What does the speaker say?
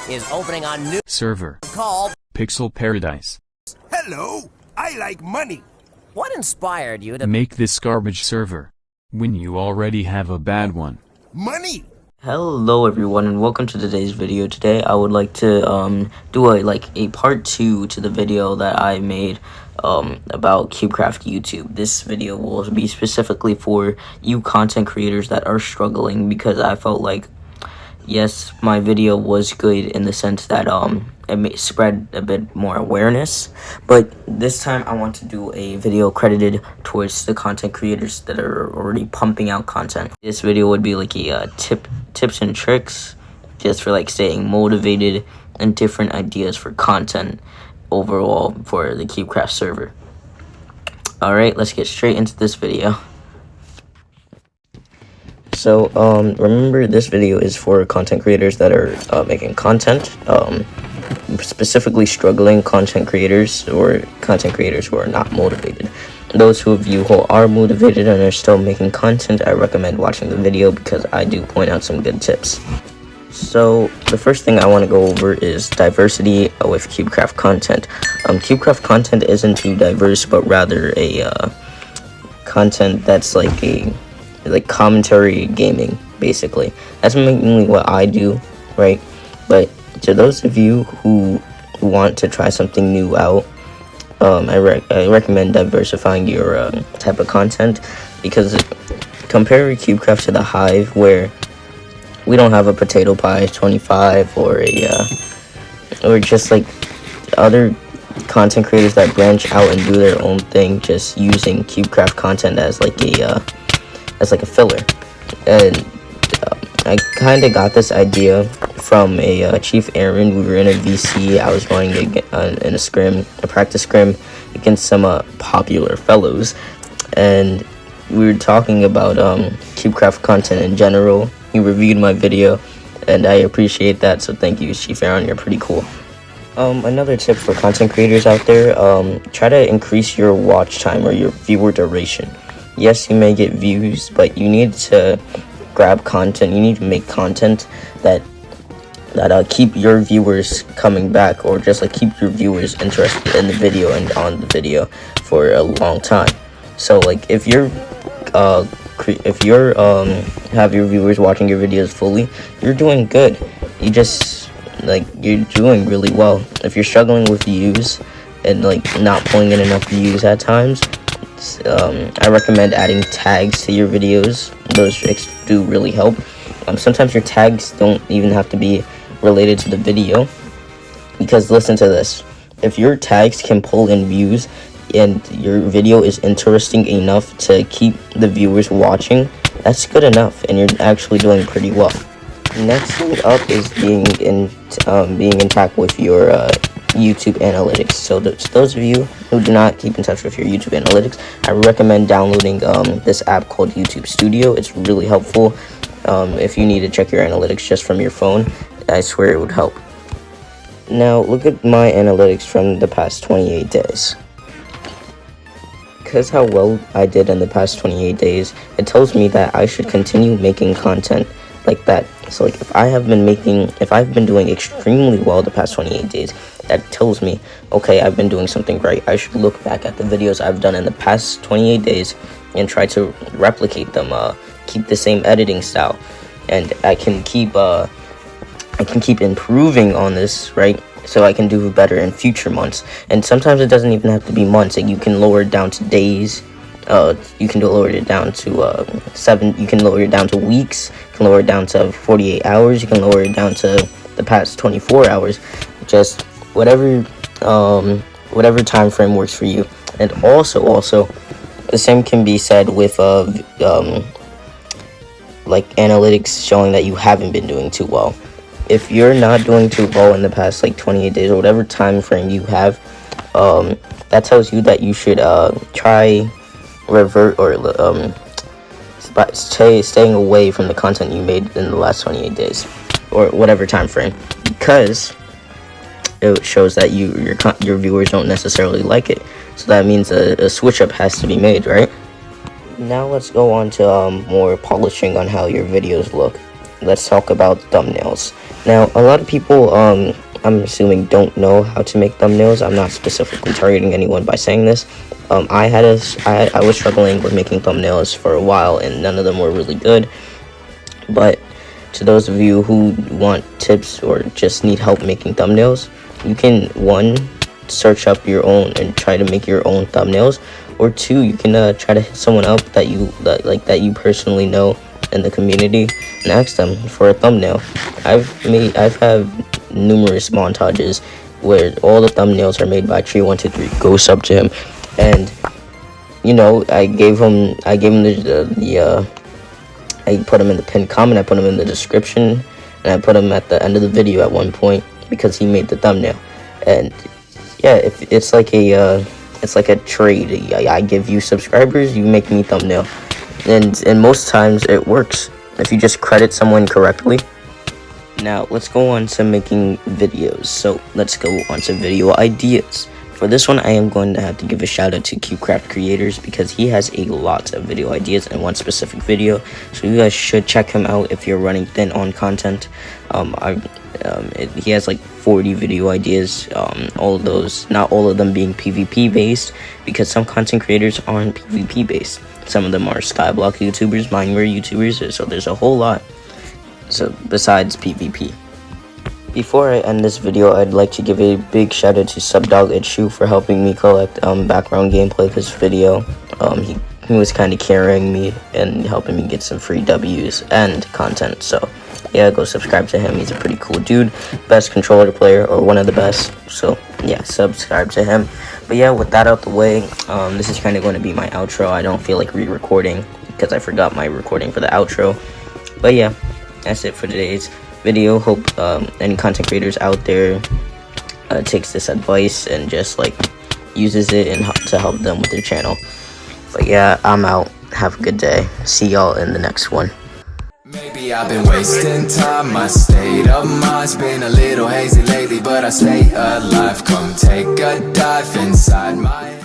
is opening a new server called Pixel Paradise. Hello, I like money. What inspired you to Make this garbage server when you already have a bad one? Money. Hello everyone and welcome to today's video. Today I would like to do a part 2 to the video that I made about Cubecraft YouTube. This video will be specifically for you content creators that are struggling, because I felt like, yes, my video was good in the sense that it spread a bit more awareness, but this time I want to do a video credited towards the content creators that are already pumping out content. This video would be like a tips and tricks just for like staying motivated and different ideas for content overall for the Cubecraft server. Alright, let's get straight into this video. So, remember, this video is for content creators that are making content, specifically struggling content creators or content creators who are not motivated. Those of you who are motivated and are still making content, I recommend watching the video because I do point out some good tips. So, the first thing I want to go over is diversity with Cubecraft content. Cubecraft content isn't too diverse, but rather a content that's like commentary gaming, basically. That's mainly what I do, right? But to those of you who want to try something new out, I recommend diversifying your type of content, because compare Cubecraft to the Hive, where we don't have a potato pie 25 or or just like other content creators that branch out and do their own thing, just using Cubecraft content as like a filler. And I kind of got this idea from a Chief Aaron. We were in a VC. I was running in a practice scrim against some popular fellows, and we were talking about Cubecraft content in general. He reviewed my video, and I appreciate that, so thank you, Chief Aaron, you're pretty cool. Another tip for content creators out there, try to increase your watch time or your viewer duration. Yes, you may get views, but you need to grab content. You need to make content that keep your viewers coming back, or just like keep your viewers interested in the video and on the video for a long time. So like if you're have your viewers watching your videos fully, you're doing good. You're doing really well. If you're struggling with views and like not pulling in enough views at times, I recommend adding tags to your videos. Those tricks do really help. Sometimes your tags don't even have to be related to the video, because listen to this: if your tags can pull in views and your video is interesting enough to keep the viewers watching, that's good enough, and you're actually doing pretty well. Next thing up is being intact with your YouTube analytics. So those of you who do not keep in touch with your YouTube analytics, I recommend downloading this app called YouTube Studio. It's really helpful if you need to check your analytics just from your phone. I swear it would help. Now look at my analytics from the past 28 days. Because how well I did in the past 28 days, it tells me that I should continue making content like that. So like if I've been doing extremely well the past 28 days, that tells me, okay, I've been doing something right. I should look back at the videos I've done in the past 28 days and try to replicate them, keep the same editing style, and I can keep improving on this, right? So I can do better in future months. And sometimes it doesn't even have to be months. Like you can lower it down to days. You can lower it down to 7. You can lower it down to weeks. You can lower it down to 48 hours. You can lower it down to the past 24 hours. Just whatever time frame works for you. And also the same can be said with like analytics showing that you haven't been doing too well. If you're not doing too well in the past like 28 days or whatever time frame you have, that tells you that you should try revert or staying away from the content you made in the last 28 days or whatever time frame, because it shows that your viewers don't necessarily like it. So that means a switch up has to be made, right? Now let's go on to more polishing on how your videos look. Let's talk about thumbnails. Now, a lot of people, I'm assuming, don't know how to make thumbnails. I'm not specifically targeting anyone by saying this. I was struggling with making thumbnails for a while, and none of them were really good. But to those of you who want tips or just need help making thumbnails, you can, one, search up your own and try to make your own thumbnails, or two, you can try to hit someone up that you personally know in the community and ask them for a thumbnail. I've had numerous montages where all the thumbnails are made by Tree123. Go sub to him. And you know, I gave him I put him in the pinned comment, I put him in the description, and I put him at the end of the video at one point because he made the thumbnail. And yeah, if it's like a trade. I give you subscribers, you make me thumbnail, and most times it works if you just credit someone correctly. Now let's go on to making videos. So let's go on to video ideas. For this one, I am going to have to give a shout out to Cubecraft Creators because he has a lot of video ideas in one specific video. So you guys should check him out if you're running thin on content. He has like 40 video ideas, all of those, not all of them being PvP based, because some content creators aren't PvP based. Some of them are skyblock YouTubers, mineware YouTubers, so there's a whole lot. So besides PvP. Before I end this video, I'd like to give a big shout out to SubDogItShoe for helping me collect background gameplay this video. He was kind of carrying me and helping me get some free W's and content, so yeah, go subscribe to him. He's a pretty cool dude, best controller player, or one of the best, so yeah, subscribe to him. But yeah, with that out the way, this is kind of going to be my outro. I don't feel like re-recording because I forgot my recording for the outro. But yeah, that's it for today's video. Hope any content creators out there takes this advice and just like uses it and to help them with their channel. But yeah, I'm out. Have a good day. See y'all in the next one. Maybe I've been wasting time, my state of mind's been a little hazy lately, but I stay alive. Come take a dive inside my